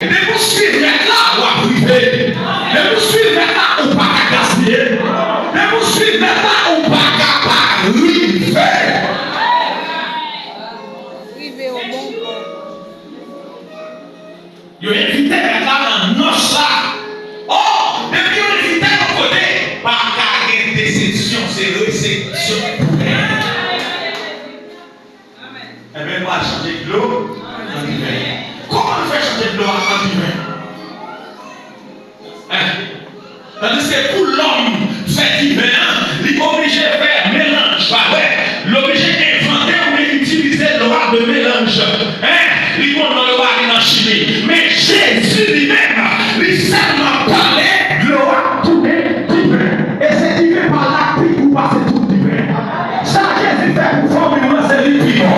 Et vous suivez maintenant, on va priver. Et vous suivez maintenant, on va pas gaspiller. Et vous suivez maintenant, on va pas priver. Priver au bon corps. Vous invitez maintenant dans nos là. Oh, depuis vous invitez de côté, pas qu'à une déception, c'est réception. Eh bien, moi, changer de l'eau en hiver. Comment on fait changer de l'eau en hiver? Tandis que pour l'homme, fait hiver, il est obligé de faire mélange. L'obligé d'inventer ou d'utiliser l'eau de mélange. Il va dans le bar en chimie. Mais Jésus lui-même, il seulement parlait de l'eau tout divin. Et c'est divin par là qui vous passe tout divin. Ça, Jésus fait pour former moi, c'est lui qui bon.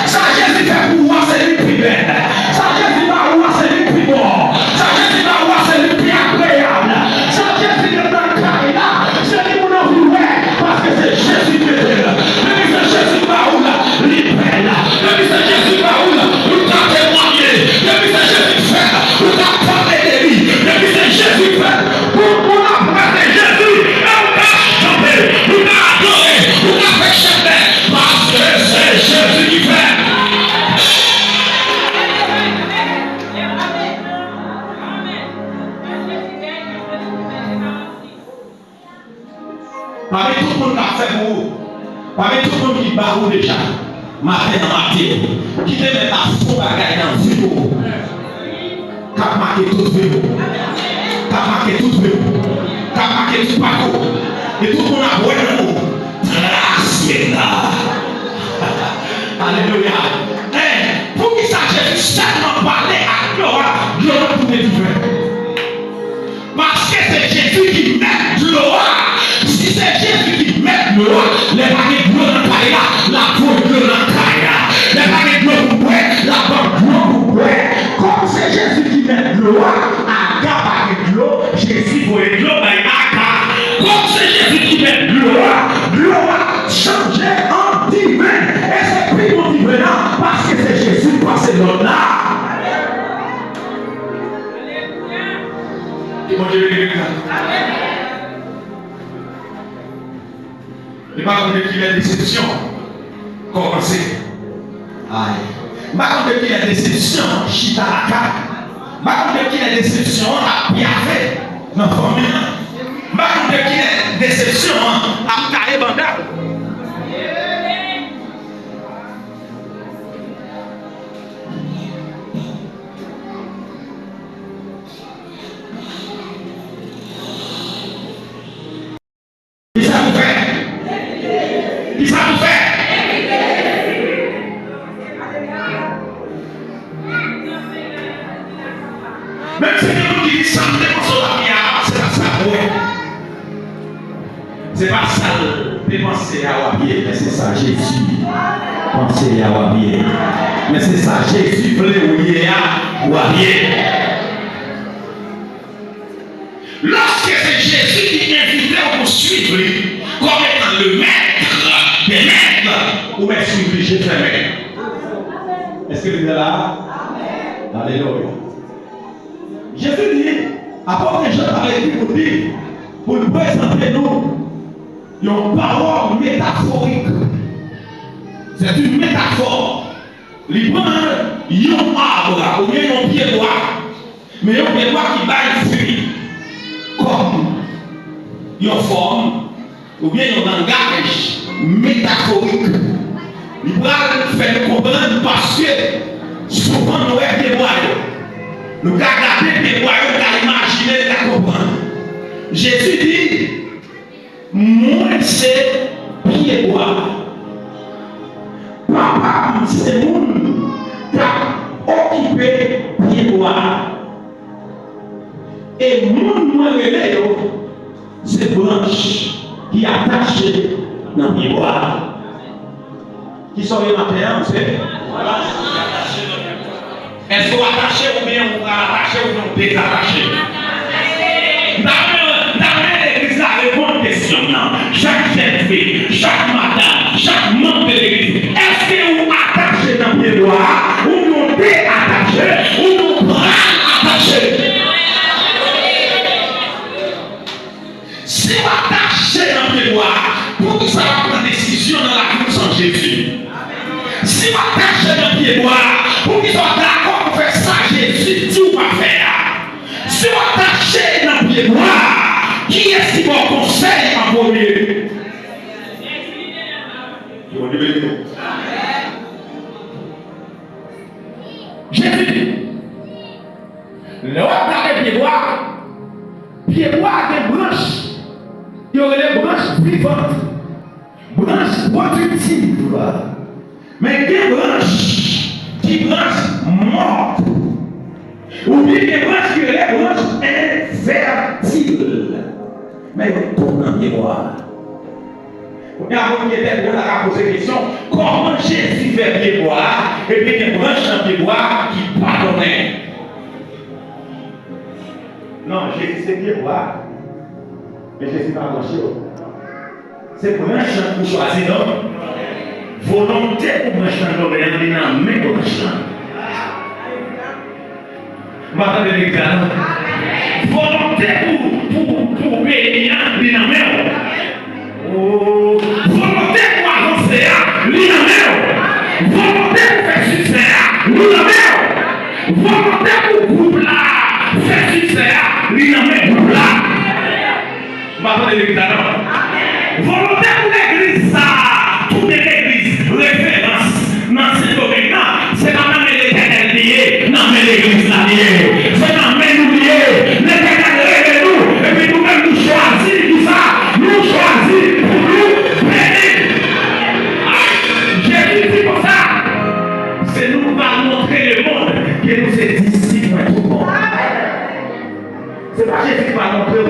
Ça, Jésus fait pour moi, c'est lui qui bête. Ça, Jésus va moi, c'est lui qui bon. Ça, Jésus va moi, c'est lui qui agréable. Ça, Jésus est dans le carré là. C'est lui qui nous voulait. Parce que c'est Jésus qui est là. Même si c'est Jésus qui va où là, il est là. Même si c'est Jésus qui va où là, il t'a témoigné. Même si c'est Jésus qui fait, il t'a parlé de lui. Même si c'est Jésus qui fait, pour apprendre Jésus, on va chanter, on va adorer, on va faire chanter. Parce que c'est Jésus qui fait. Parmi tout le monde qui a fait pour vous, parmi tout le monde qui bat vous déjà, matin, qui te met à fond bagaille dans le vie, qui a marqué tout le vie, qui a marqué tout le vie, qui a marqué tout le parcours, et tout le monde a voulu le mot. Grâce là. Alléluia. Pour qui ça, Jésus seulement parler à gloire pour les vivants. Parce que c'est Jésus qui met gloire. Si c'est Jésus qui met gloire, les paquets de gloire dans le là, la peau de gloire dans le là, les paquets de gloire pour boire, la banque de gloire pour boire. Comme c'est Jésus qui met gloire, Aga paquet de gloire, Jésus pour les gloire, Aga. Comme c'est Jésus qui met gloire, gloire changer en divin. Et c'est plus mon divin parce que c'est Jésus passé dans là. Et mon Dieu, et pas comme depuis la déception, commencer. Aïe. Pas comme depuis la déception, chita la carte. Pas comme depuis la déception, à bien fait. Non, pas bien. Pas comme depuis la déception, à carré bandal. Même si nous qui disons c'est pas ça de penser à Wabier, mais c'est ça Jésus. Penser à Wabier. Mais c'est ça Jésus voulait oublier à Wabier. Lorsque c'est Jésus qui invitait pour suivre comme étant le maître des maîtres, ou même suivre Jésus maître. Est-ce que vous êtes là? Alléluia. Jésus dit, apôtre Jean parlait du côté pour nous présenter nous une parole métaphorique. C'est une métaphore. Il prend un arbre ou bien un pied droit, mais un pied droit qui bat une fruit comme une forme ou bien un langage métaphorique. Il va faire comprendre parce que souvent nous sommes des boyaux. Nous regardons des boyaux, nous imaginer, nous comprendre. Jésus dit, moi c'est pied droit. Papa, c'est mon qui a occupé pied droit. Et mon relais, c'est branche qui est attachée dans le pied droit. Qui sont les matins, vous savez? Est-ce qu'on attaché ou bien on va attacher ou non désattaché? Dans l'église, la réponse question, chaque jeune fille, chaque madame, chaque membre de l'église, est-ce que vous attachez dans le pied droit ou non déattaché ou non bras Jésus, tu vas faire. Si on attaché dans le pied noir, qui est-ce qui va conseiller en premier? Jésus dit, le roi dans les pieds noirs, pieds noirs des branches, il y aurait des branches vivantes, branches productives, mais des branches qui branches mortes, ou bien des branches qui sont des branches infertiles, mais ils tournent dans les pieds noirs. Et avant qu'il était on a posé la question, comment Jésus fait pied bois et puis des branches dans pied bois qui pardonnaient? Non, Jésus c'est pied bois, mais Jésus pas branché. C'est branche pour choisir, non? Volonté pour brancher dans l'oreille, il y a une main pour brancher. M'attendez les gars? Volonté pour bénir, il y a une main. Volonté pour avancer, l'île volonté pour faire succès, l'île volonté pour groupe là, faire succès, l'île groupe là. M'attendez l'église là. Volonté pour l'église ça, toute l'église, référence dans ce domaine-là, c'est dans la main de l'éternel lié, dans l'église là lié, c'est dans la main nous lié, l'éternel révèle nous, et puis nous-mêmes nous choisissons tout ça, nous choisissons pour nous bénir. Jésus dit pour ça, c'est nous qui allons montrer le monde que nous sommes disciples de tout le monde. C'est pas Jésus qui va montrer.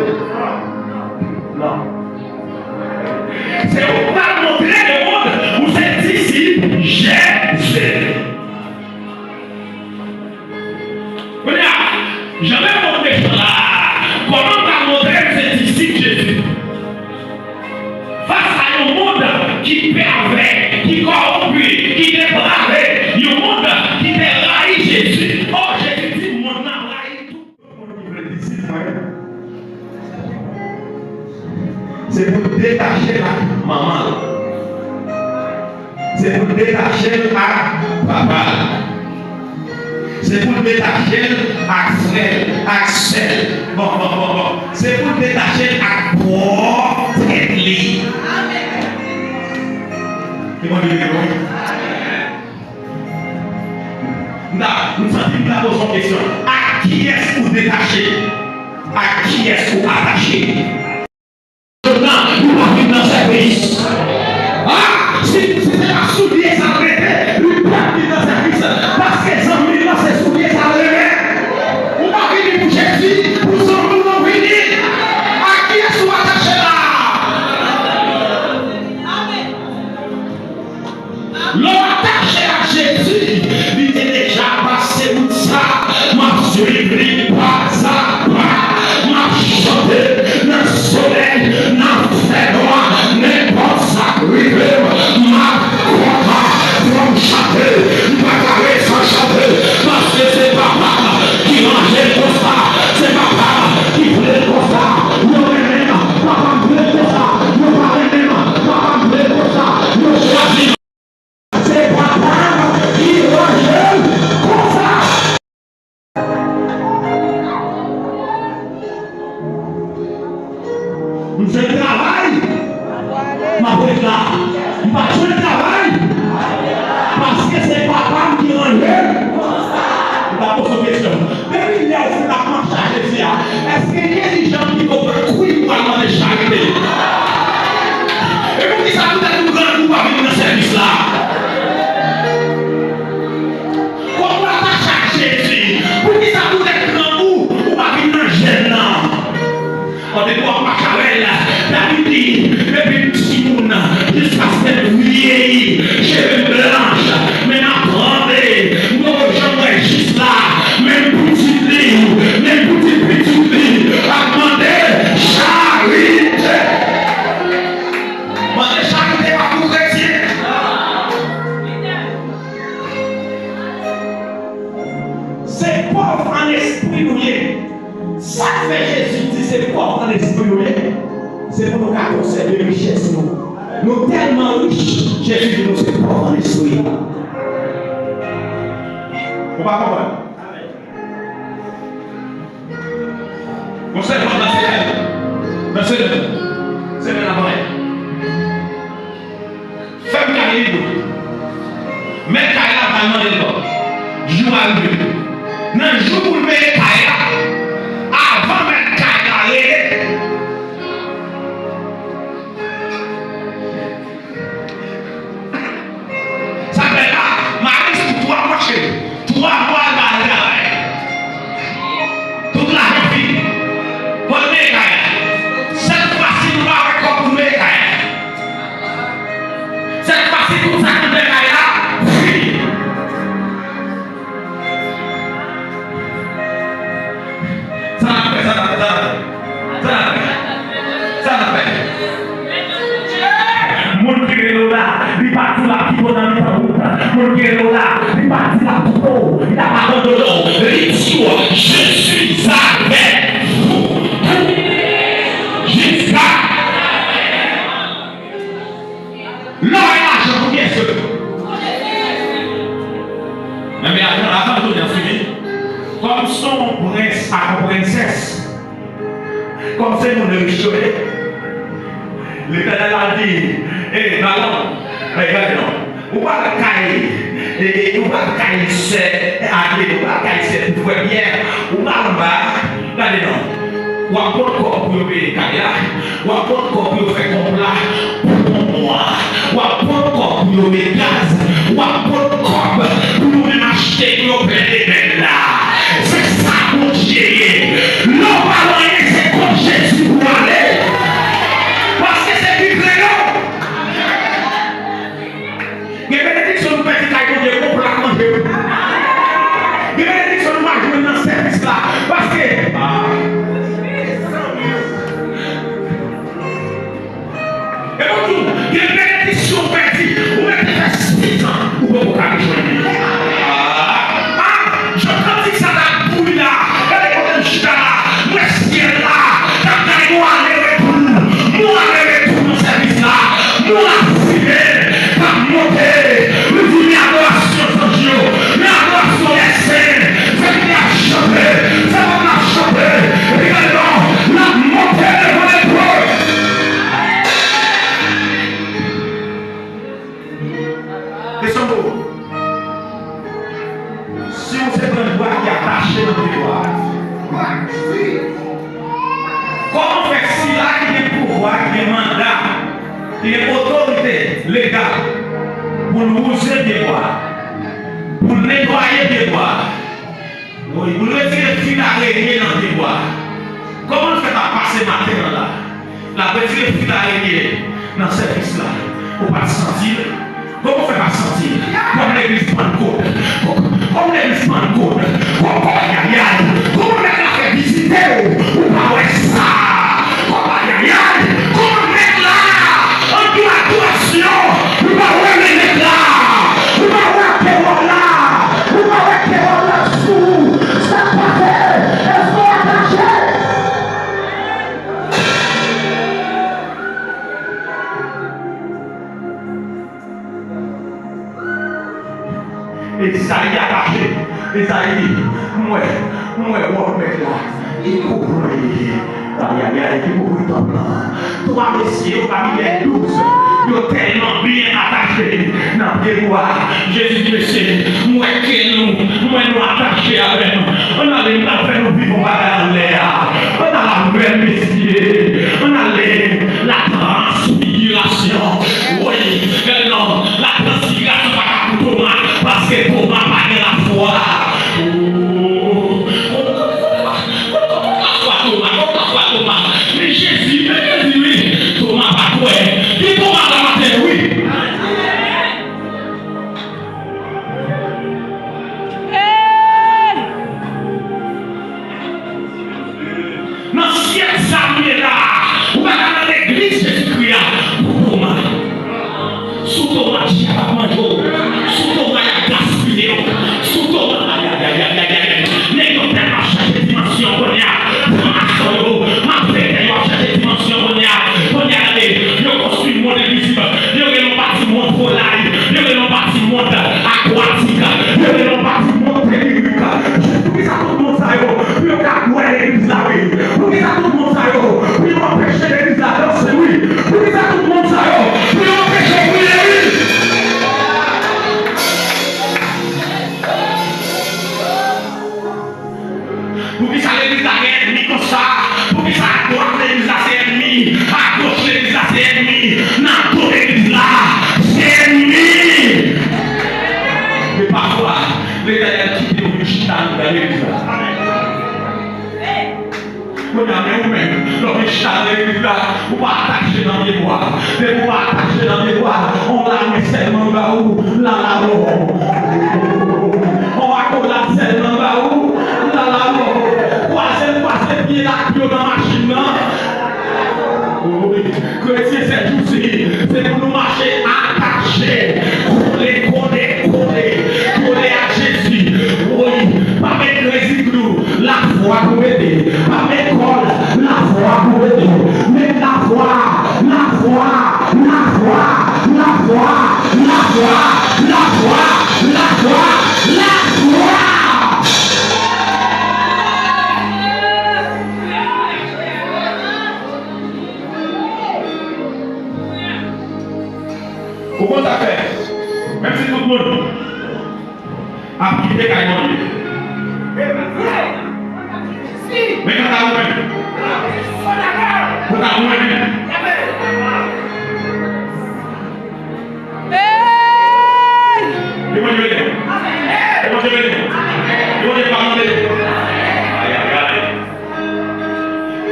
Non. C'est vous qui va montrer le monde où c'est disciples Jésus. Jamais montré cela. Comment t'as montré que c'est disciples Jésus? Face à un monde qui pervers, qui corrompu, qui dépravé, un monde qui déraille Jésus. Oh, Jésus dit, mon âme raille tout. C'est pour détacher la maman. C'est pour détacher la papa. C'est pour détacher à Axel. Bon. C'est pour détacher à toi, Teddy. Nous sommes là pour une question. À qui est-ce que vous détachez? À qui est-ce que vous attachez? Nous parlons dans ce service. Ah, si c'est la soulier, ça arrête. Nous parlons dans ce service. Parce que les amis, là, c'est soulier, ça arrête. Vous parlez pour Jésus, pour son nom, vous venez. À qui est-ce que vous attachez là? L'attaché à Jésus, il est déjà passé où ça, m'a suivi pas ça, m'a chanté, dans le soleil, dans le fait noir, n'importe ça, m'a content, pour chanter, m'a carré sans chanter, parce que c'est papa qui mangeait pour ça, c'est papa qui voulait pour ça, nous-mêmes, papa voulait pour ça, nous parlons, papa voulait pour ça, nous choisissons. C'est papa qui mange pour ça. Nous faisons le travail. Ma bête là. Nous ne faisons pas le travail. Parce que c'est papa qui mange. Nous avons posé une question. Depuis qu'il y a aussi la marche à Jésus, est-ce qu'il y a des gens qui vont courir pour aller de charité? Et pour qui ça nous a tout grand coup avec dans ce service là? Pour qui ça vous est grand ou pas venir dans gêne là? On est pour Macarel, David dit, depuis petit monde, jusqu'à ce que vous vieillis, cheveux blanches, mais attendez, nos gens juste là, même petit livre, même petit livre, à demander charité. Demander charité à vous chrétiens. C'est pauvre en esprit noué. Ça fait Jésus dit c'est pauvre en esprit noué. C'est pour nous conserver les richesses. Nous tellement riches, Jésus dit nous c'est pauvre en esprit. On va comprendre. On sait pas dans ces c'est bien avant. Femme qui est libre. Mais Kaya va demander le corps. Joue à lui. Dans le jour où le met Kaya, avant de mettre Kaya, ça fait là, Marie, c'est 3 mois chez 3 mois dans le travail. Toute la vie. Pour le mettre Kaya. Cette fois-ci, nous allons avec pour le mettre Kaya. Cette fois-ci, tout ça qui est Kaya. Il parti là, qui va dans le route. Mon guerrier là, il parti là, tout haut. Il a pas de l'eau. Rituel, je suis avec vous. Jusqu'à l'heure et l'argent, combien c'est? Mais avant de donner fini, comme son prince à princesse, comme c'est mon riche, l'Éternel a dit, eh, ballon, regardez-nous, on va le cailler, et on va le cailler, c'est, on va le cailler, vous voyez bien, on va le bas, regardez-nous, on va prendre corps pour payer cailler, on va prendre corps pour faire comme là, pour moi, on va prendre corps pour payer gaz, on va prendre corps pour nous acheter, pour payer des bêtes là, c'est ça mon Dieu, l'homme va loyer, c'est comme Jésus pour aller. Les bénédictions nous permettent de gagner pour la manger. Les bénédictions nous marquent dans ce service-là. Parce que. Et bonjour, les bénédictions perdues, vous mettez 6 ans pour vous rejoindre. Je pratique ça dans la bouille là. Regardez comment je suis là. Moi, je suis là. Moi, les retours. Moi, les retours dans ce service-là. Moi, monter, nous voulons l'adoration de Dieu, l'adoration des saints, c'est la chanter, ça va la chanter, regardons, la montée devant les peuples. Question beau. Si on sait un doigt qui est attaché dans le doigt, comment faire si là qui est pouvoir, qui est mandat, qui est autorité légale, pour nous user des bois, pour nettoyer des bois, pour retirer le fil d'araignée dans des bois. Comment on fait à passer matin là? La retirer le fil d'araignée dans ce service là, pour pas sentir. Comment on fait pas sentir? Comme l'église Pentecôte, comme l'église Pentecôte, comme on a fait visiter, ou pas ouais ça, comme on est là, en adoration, ou pas ouais. Esaïe attaché, Esaïe, moi, mec là, il couvre, il couvre ton plan. Toi, messieurs, parmi les 12, ils sont tellement bien attachés dans les lois. Jésus dit, monsieur, moi, nous attachés avec nous. On a les affaires, nous vivons pas dans l'air. On a la belle messieurs, on a la transfiguration. Oui, non, la transfiguration, pas pour Thomas. Parce que Thomas n'a pas la foi. Thomas. Mais Jésus, oui. Thomas pas quoi. Dis Thomas dans ma tête, oui. Dans ce ciel, ça là. Vous allez dans l'église, Jésus-Christ. Pour Thomas. Sous Thomas, il n'y a pas de manteau. Sous Thomas, il y a gaspillé. Sous Thomas, les gens tellement chaque dimension qu'on y a. Ma fête, il y a chaque dimension qu'on y a. On y a allé. Il y a construit le monde invisible. Il y a un bâtiment polaire. Il y a un bâtiment aquatique. Il y a un bâtiment télévique. Pour qui ça tout le monde ça y est. Pour qui ça Pour qui ça l'église là est ennemi comme ça. Pour qui ça à droite l'église là c'est ennemi. À gauche l'église là c'est ennemi. Dans toute l'église là c'est ennemi. Mais parfois, l'Éternel quitte le chita dans l'église là. Vous avez vous-même, l'homme chita dans l'église là, vous pas attacher dans les bois. Mais vous pas attacher dans les bois. On l'a mis seulement là où, là-haut. On va coller la selle dans là-haut, là-haut. Croisez, passez pied là, dans la machine là. Oui, chrétien c'est tout c'est pour nous marcher attachés, coller à Jésus. Oui, pas mettre les la foi pour aider, pas mettre la foi pour aider, mais la foi. Comment ça fait? Même si tout le monde a quitté Caïman. Mais quand t'as vous-même,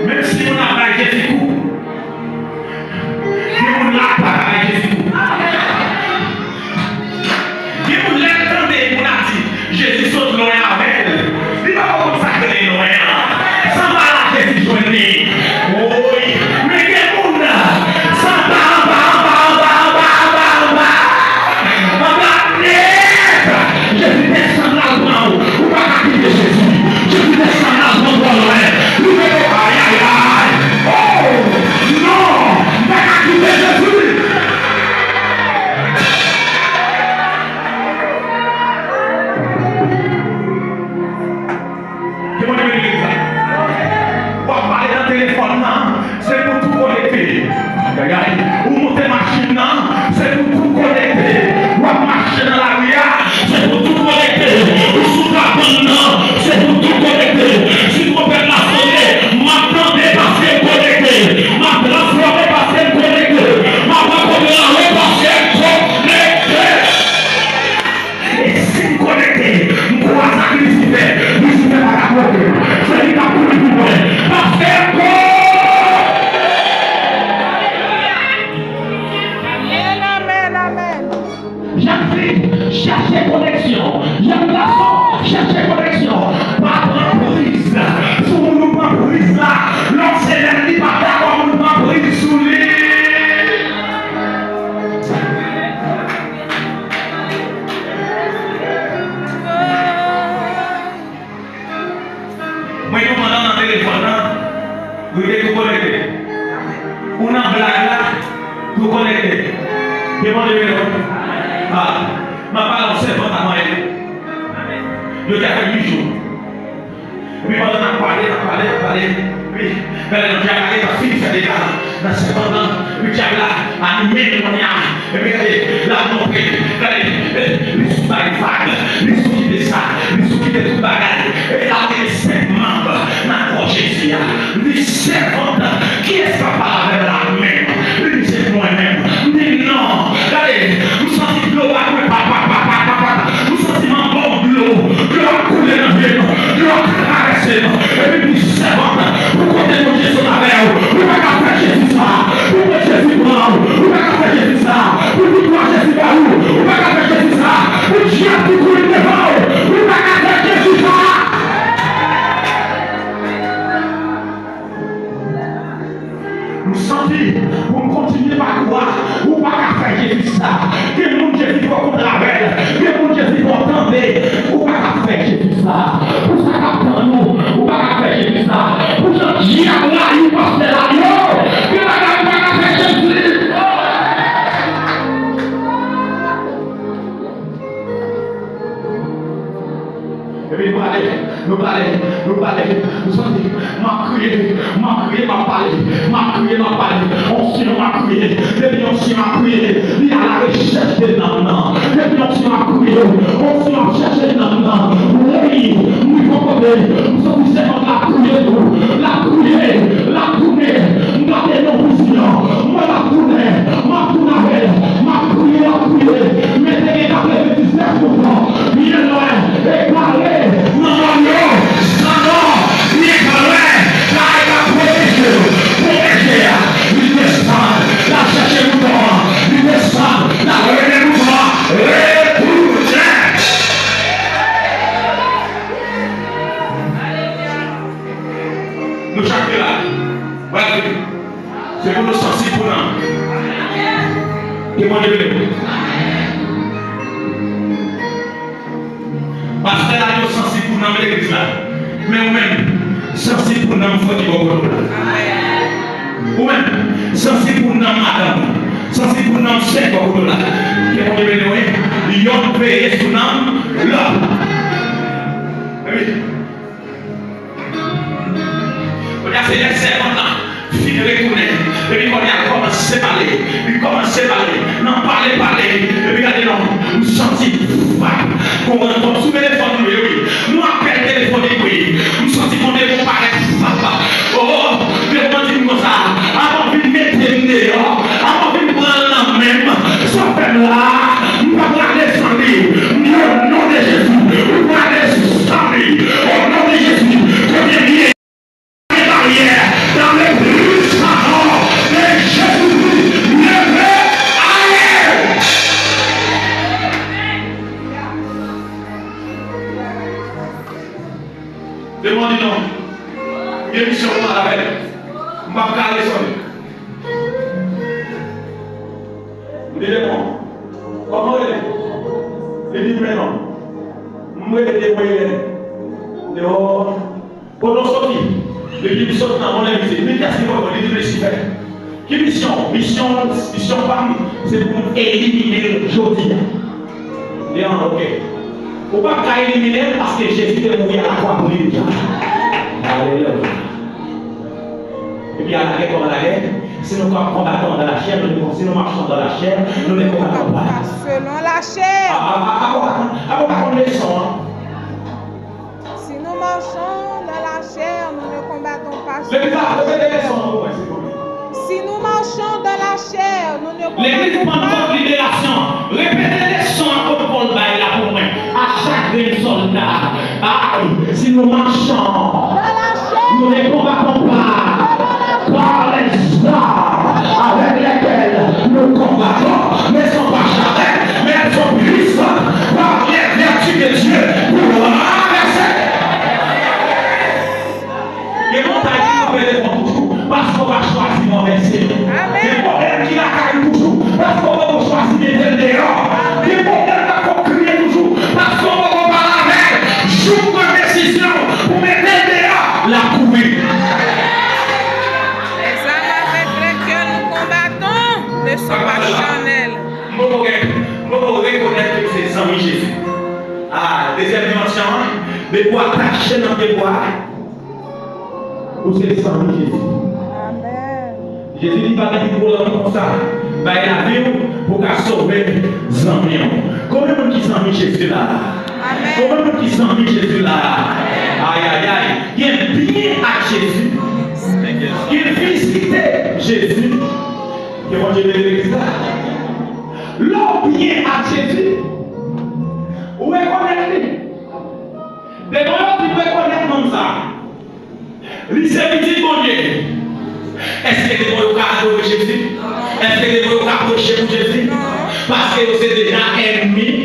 même si on a pas Jésus, on n'a pas Jésus. On l'entendait, on a dit, Jésus saute loin avec elle. Il va pas consacrer loin. Sans mal à Jésus joigner. Oui, mais quel monde sans Jésus descend là où on va quitter Jésus. Jésus descend là où on va loin. Aïe, aïe, aïe. Oh, non, on va quitter Jésus. C'est pour tout connecter. Ou monter machine, c'est pour tout connecter. Ou marcher dans la rue, c'est pour tout connecter. Ou sous la bande, c'est pour tout connecter. Si vous faites la soirée, maintenant dépasser connecté. Ma transformer passer connecté. Ma rencontre la rue passer connecté. Et si vous connectez, vous pouvez sacrifier. Vous ne pas raconter. C'est une capoute du pouvoir. Parce que cherchez connexion. J'aime garçon, cherchez connexion. Pas de prise. Si on nous prend prise là, l'ancien n'est pas d'accord, on nous prend prise sous lui. Moi, je demande dans le téléphone, vous êtes tout connecté. On a blague là, tout connecté. Demandez-le. Ah. Ma parole c'est pas à moi. Je t'ai fait 8 jours. Puis pendant qu'on a parlé. Puis, quand on a regardé ma fille, c'est déjà dans ce moment, le diable a animé le moyen. Et puis, là, on a regardé les sous-vagues, les sous-qui ça, les sous-qui tout le bagage. Et là, on est 5 membres dans le Jésus. Les servantes, qui est-ce qui parle avec la main? Lui, c'est moi-même. Mais non, regardez, nous sommes de l'eau à quoi, papa. Nous sentiments bon de l'eau a coulé dans le l'eau a traversé, et puis nous servons pour côté de Jésus la mer, pour ne pas faire Jésus ça, pour que Jésus prend, pour ne pas faire Jésus ça, pour que toi Jésus va où, pour ne pas faire Jésus ça, pour Dieu qui coule devant, pour ne pas faire Jésus ça. Nous sentons pour continuer à croire, ou pas faire Jésus ça, que nous Jésus va contre la belle, que nous Jésus va entendre, ou pas faire Jésus ça, pour ça qu'attend nous, ou pas faire Jésus ça, pour ce diable là, il passe de la mort, que la gamme va faire Jésus. Et puis nous parler, nous sommes dit, m'a crié, on s'y m'a crié, depuis on s'y m'a crié, il y a la recherche des noms, depuis on s'y m'a crié, on s'y m'a cherché des noms, oui, bon côté, nous sommes tous la prière, la tournée, gardez nos visions, moi la tournée, ma prière, mettez les cartes de 19 bien loin, égalé, non, bien loin, la protection, il descend, la chercher mouton, il descend, la revenez mouton, nous chacun là, voilà, c'est pour nous sentir pour nous. Témoignez-le. Parce que là, nous sommes sensibles pour nous, l'église là. Mais nous-mêmes, sensibles pour nous, il faut qu'il y ait beaucoup de nous-mêmes, sensibles pour nous, madame. Sensibles pour nous, c'est beaucoup de là. Témoignez-le, il y a un pays sous nous, là. Oui. C'est les servants là, fini retourner. Et puis, on a commencé à parler. Il commence à parler. Non, parler. Et puis, regardez, non, nous sommes qu'on entend sous le téléphone, oui. Nous appelons le téléphone, oui. Nous sommes qu'on est comparé. Oh, mais on dit comme ça. Avant de mettre le dehors, avant de prendre la même, ça fait là, nous allons descendre. Au nom de Jésus, nous allons descendre. Au nom de Jésus, reviens. Dans les plus de Jésus-Christ, demandez-nous, il y a une mission pour la belle. Je ne vais pas aller sur lui. Dis-le-moi. Comment il est? Il dit, mais non. Je vais te débrouiller. Dehors. Pendant sortir. Le livre saute dans mon invité. Mais qu'est-ce qu'il va dire? Il dit, quelle mission? Mission femme, c'est pour éliminer le jeudi. Léon, ok. Il ne faut pas éliminer parce que Jésus est mort à la croix pour lui déjà. Alléluia. Et puis à la guerre comme à la guerre, si nous combattons dans la chair, si nous marchons dans la chair, nous ne combattons pas. Selon la chair. Si nous marchons dans la chair, nous ne combattons pas. Si nous marchons dans la chair, nous ne combattons pas. L'église prend notre libération. Répétez les sons comme Paul Bail là pour moi. À chaque soldat. Si nous marchons dans la chair, nous ne combattons pas. Par les armes avec lesquelles nous combattons, ne sont pas charnelles, mais elles sont puissantes par les vertus de Dieu pour renverser. Et mon taille, toujours, parce qu'on va choisir mon verset. Des problèmes qui l'accueillent toujours, parce qu'on va choisir des dehors. Des problèmes qu'il faut crier toujours, parce qu'on va parler avec. Joue de décision pour mettre dehors la couille. Ne sont pas charnels. Je reconnaître que c'est amis Jésus. Deuxième dimension, de quoi attacher dans tes bois. Ou c'est les amis Jésus. Amen. Jésus dit pas qu'il pour l'homme comme ça. Il a vu pour qu'à sauver les amis. Combien de gens qui sont amis Jésus là? Combien de gens qui sont amis Jésus là? Aïe. Il y a bien à Jésus. Il félicite Jésus. Que mon Dieu de l'église là. L'homme bien à Jésus. Où est connecté? Des gens qui peuvent connaître comme ça. Il s'est dit mon Dieu. Est-ce que des gens qui adorer Jésus? Est-ce que des gens qui approcher pour Jésus? Parce que vous êtes déjà ennemis.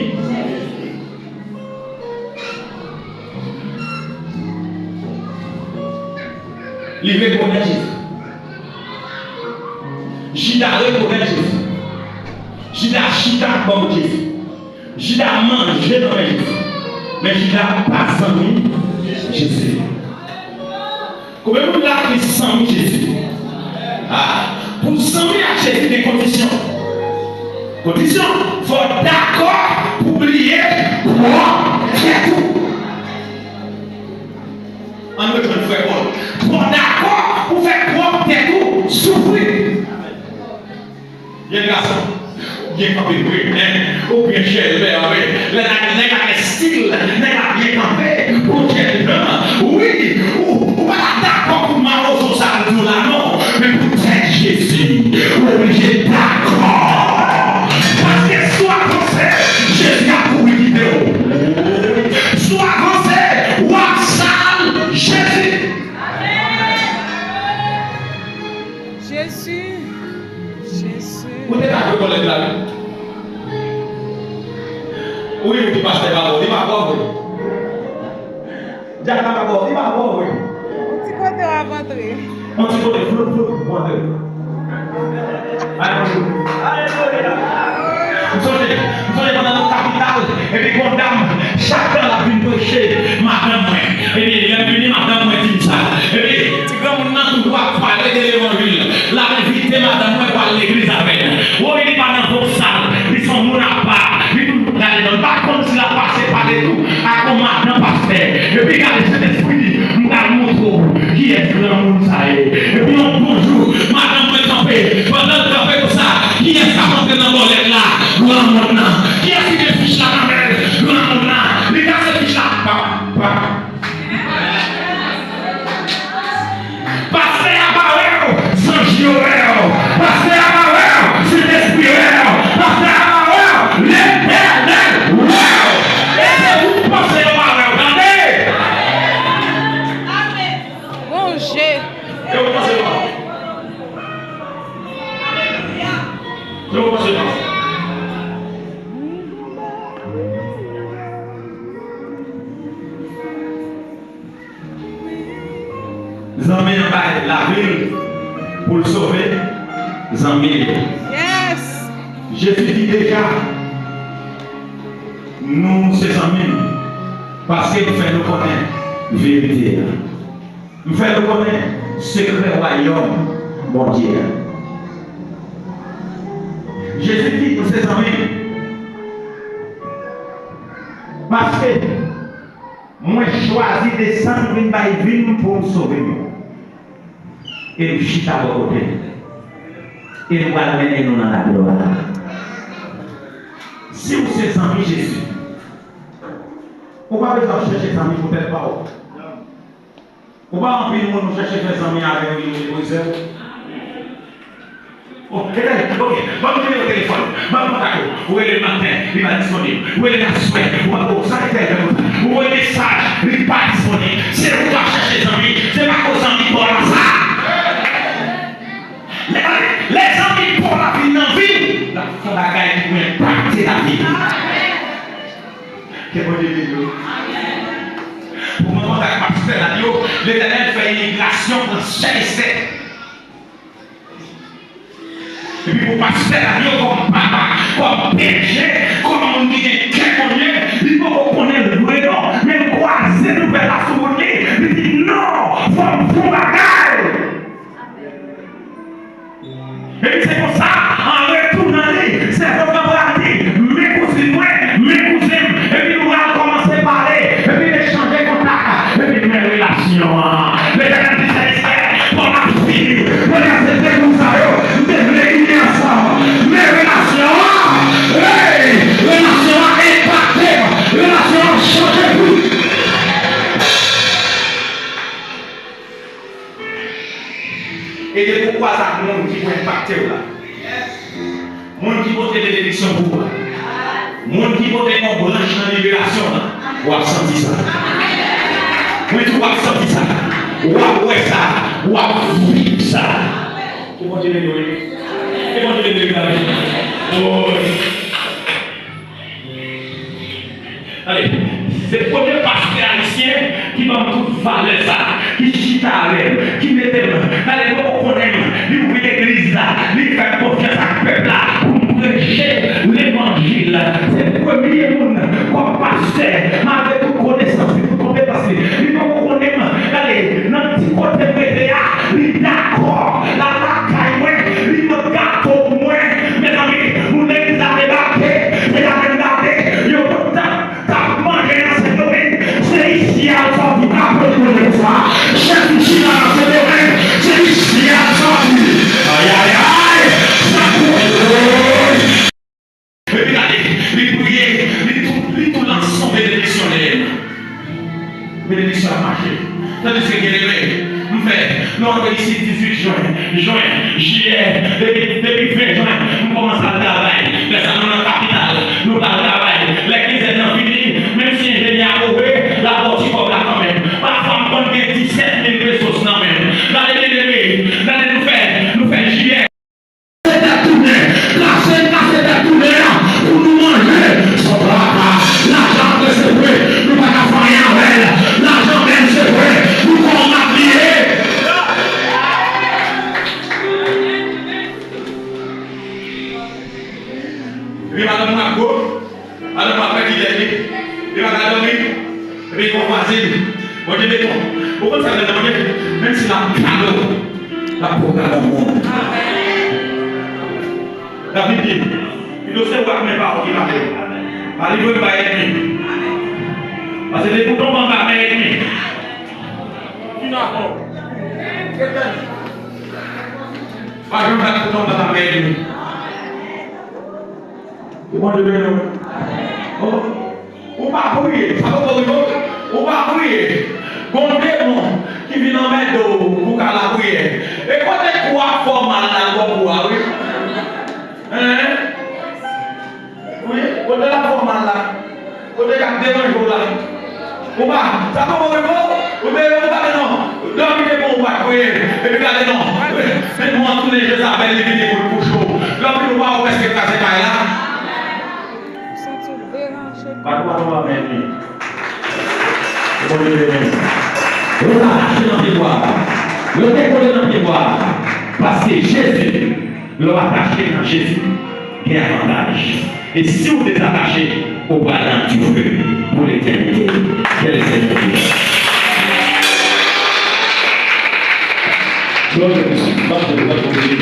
Il reconnaît Jésus. Judas reconnaît Jésus. Judas chita comme Jésus. Judas mange dans Jésus. Mais Judas pas sans Jésus. Combien de gens qui sans Jésus? Pour s'enlever à Jésus des conditions. Conditions, il faut être d'accord pour oublier quoi faire tout. En me disant, frère Paul, pour d'accord pour faire quoi faire tout, souffrir. Il y a un garçon, il y a un campé, ou bien cher, là, il y a un style, il y a bien campé, pour cher, collègue là. Oui, tu passes tes paroles, il m'a pas vu. Jack m'a pas vu, il m'a pas vu. Un petit côté à rentrer. On dit qu'on est flou, Alléluia. Vous savez, pendant notre capitale, et puis qu'on dame, chacun a pu prêcher, madame, et puis il est venu, madame, dit ça. Et puis, tu comme on doit parler de l'évangile, la invité, madame, pour aller à l'église avec. Oh, il n'est pas dans votre salle, ils sont mon à part, ils sont pas comme s'il a passé par les tout, à comme madame pasteur. Et puis, regardez cet esprit, nous allons montrer qui est le monde, ça est. Et puis, on bonjour, madame, vous campez, pendant le café comme ça, qui est-ce qui a monté dans mon lait là? Qui est-ce qui te fiche là dans le les gars se fichent là. Passez à Barrel, sans Gioel. Passez à Barrel, c'est l'esprit. Passez à Barrel, l'éternel. Laissez-vous passer à Barrel, regardez. Rongez. Et vous passez à Barrel. Je vous passe le Zambé en bas la ville pour le sauver. Zambé. Yes. Jésus dit déjà, nous c'est amis parce qu'il fait nous connaître la vérité. Il fait nous connaître le secret royaume, mon Dieu. Jésus dit pour ses amis, parce que moi choisi de descendre pour nous sauver. Et nous chita à vos côtés. Et nous allons mener nous dans la gloire. Si vous êtes amis Jésus, vous n'avez pas besoin de chercher des amis pour être parole. Vous n'avez pas envie de nous chercher des amis avec vous. Ok, vamos ver o telefone, vamos marcar o ele matin, ele está disponível, o ele na sué, o sangue o mensagem, ele está disponível. Você não vai chercher des amis, você vai com os amis pour la ça. Les amis pour la vie, dans la vie, la fond bagaille qui peut impacter la vie. Que bon Dieu dit. Pour le moment, avec pasteur Daniel, l'Éternel fait une migration pour chaque. Et puis pour pasteur Daniel comme papa, comme péché, comme on dit que il faut qu'on ait le vrai nom, même croiser nous vers la souveraineté. Il dit non, faut bagaille. Et c'est pour ça, en retournant, c'est votre camarade, mes cousins, et puis nous allons commencer à parler, et puis échanger contact, et puis mes relations. Les gens qui s'espèrent, pour la vie, pour la société, nous allons développer ensemble. Mes relations, relations impactées, relations changées. Et c'est pourquoi ça monde qui peut impacter là. Monde qui vote des élections pour vous. Monde qui vote en branche dans la libération là. Vous avez senti ça. Oui, vous avez senti ça. Vous avez ça. Vous avez vu ça. Vous continuez de dire. Et continuez de dire. Oh. Allez, c'est le premier pasteur haïtien qui va me tout valer ça, qui chita avec, qui mettait allez, on aime, il ouvre l'église là, il fait confiance à peuple là, pour prêcher l'évangile. C'est le premier monde comme pasteur, avec toute connaissance, toute compétence. Il faut qu'on aime, allez, dans le petit côté média, il est d'accord, la caille, il me garde pour moi, mes amis, vous l'église a débarqué, mais la même gardé, il y a tout ça. C'est ici à sortir de soi. Chaque ici dans ce domaine, c'est ici à sortir. Aïe aïe aïe, ça court. Et puis regardez, les prières, tout l'ensemble des missionnaires. Bénédiction a marché. Tandis que nous faisons ici 18 juillet, depuis 20 juin, nous commençons à travailler. Les amis dans la capitale, nous travaillons. L'église est dans fini, même si ingénieur a trouvé, la porte comme là quand même. Parfois, on compte 17 000 ressources quand même. Dans les nous faisons juillet. C'est la tournée, la Pourquoi ça veut dire même si la cadeau, la programme au monde. David dit, il doit savoir mes paroles qui m'appellent. Pas les veut pas ennemi. Parce que les boutons vont pas ennemi. Tu n'as pas. Pas de bouton dans ta ennemi. C'est bon de bien. On va prier. Ça va pas on va prier. Bon démon qui vient en mettre pour qu'à la prière. Et quand tu crois fort mal dans le bois, oui. Hein? Oui, quand tu la fort mal là. Quand tu as des jours là. On va, ça va pas on va non. Dormez bon, on va prier. Et puis regardez non. Faites-moi tous les jeux avec les vidéos pour chaud. L'homme qui nous voit, on va se faire casser par là. Pas de quoi on va mettre. Le lâcher dans tes doigts, le décoller dans tes doigts, parce que Jésus, le attaché dans Jésus, il y a un avantage. Et si vous êtes attaché au bras du feu pour l'éternité, quel est cette vie? Gloire à Dieu.